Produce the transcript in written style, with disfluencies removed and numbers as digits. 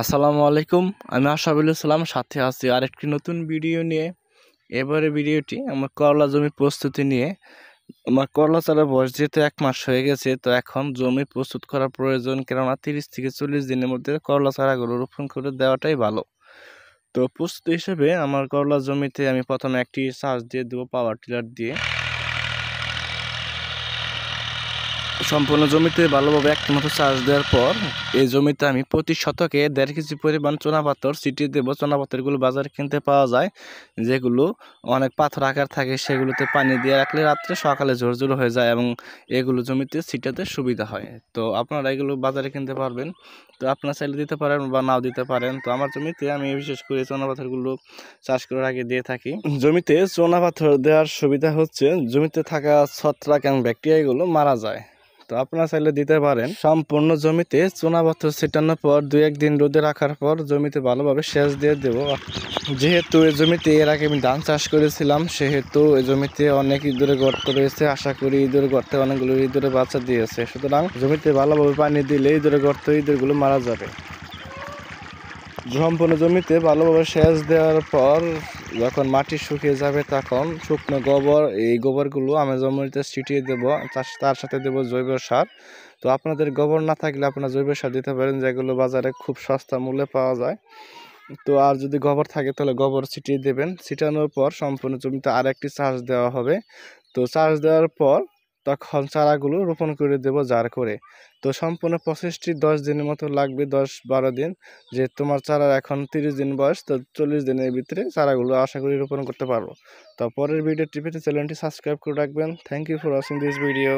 আসসালামু আলাইকুম। আমি আশরাফুল ইসলাম, সাথে আছি আরেকটি নতুন ভিডিও নিয়ে। এবারে ভিডিওটি আমার করলা জমি প্রস্তুতি নিয়ে। আমার করলা চারা বয়স যেহেতু 1 মাস হয়ে গেছে, তো এখন জমি প্রস্তুত করা প্রয়োজন, কেননা 30 থেকে 40 দিনের মধ্যে করলা চারাগুলো রোপণ করে দেওয়াটাই ভালো। তো প্রস্তুতি হিসেবে আমার করলা জমিতে আমি প্রথমে একটি চাষ দিয়ে দেবো পাওয়ার টিলার দিয়ে। সম্পূর্ণ জমিতে ভালোভাবে একটি মতো চাষ দেওয়ার পর এই জমিতে আমি প্রতি শতকে 1.5 কেজি পরিমাণ চুনাপাথর ছিটিয়ে দেবো। চুনাপাথরগুলো বাজারে কিনতে পাওয়া যায়, যেগুলো অনেক পাথর আকার থাকে। সেগুলোতে পানি দিয়ে রাখলে রাত্রে সকালে ঝরঝর হয়ে যায় এবং এগুলো জমিতে ছিটাতে সুবিধা হয়। তো আপনারা এগুলো বাজারে কিনতে পারবেন। তো আপনারা চাইলে দিতে পারেন বা নাও দিতে পারেন। তো আমার জমিতে আমি বিশেষ করে চুনাপাথরগুলো চাষ করার আগে দিয়ে থাকি। জমিতে চুনাপাথর দেওয়ার সুবিধা হচ্ছে জমিতে থাকা ছত্রাক এবং ব্যাকটেরিয়াগুলো মারা যায়। তো আপনারা চাইলে দিতে পারেন। সম্পূর্ণ জমিতে চুনাপাথর ছিটানোর পর 2-1 দিন রোদে রাখার পর জমিতে ভালোভাবে সেচ দিয়ে দেবো। যেহেতু এই জমিতে এর আগে আমি ধান চাষ করেছিলাম, সেহেতু এই জমিতে অনেক ইঁদুরের গর্ত রয়েছে। আশা করি ইঁদুরের গর্তে অনেকগুলো ইঁদুরের বাচ্চা দিয়েছে, সুতরাং জমিতে ভালোভাবে পানি দিলে ইঁদুরের গর্ত ইঁদুরগুলো মারা যাবে। সম্পূর্ণ জমিতে ভালোভাবে সেচ দেওয়ার পর যখন মাটি শুকিয়ে যাবে, তখন শুকনো গোবর, এই গোবরগুলো আমি জমিতে ছিটিয়ে দেবো। তার সাথে দেবো জৈব সার। তো আপনাদের গোবর না থাকলে আপনারা জৈব সার দিতে পারেন, যেগুলো বাজারে খুব সস্তা মূল্যে পাওয়া যায়। তো আর যদি গোবর থাকে তাহলে গোবর ছিটিয়ে দেবেন। ছিটানোর পর সম্পূর্ণ জমিতে আরেকটি চাষ দেওয়া হবে। তো চাষ দেওয়ার পর তখন চারাগুলো রোপণ করে দেবো জার করে। তো সম্পূর্ণ প্রসেসটি 10 দিনের মতো লাগবে, 10-12 দিন। যে তোমার চারা এখন 30 দিন বয়স, তো 40 দিনের ভিতরে চারাগুলো আশা করি রোপণ করতে পারবো। তো পরের ভিডিওটি পেতে চ্যানেলটি সাবস্ক্রাইব করে রাখবেন। Thank you for watching this video.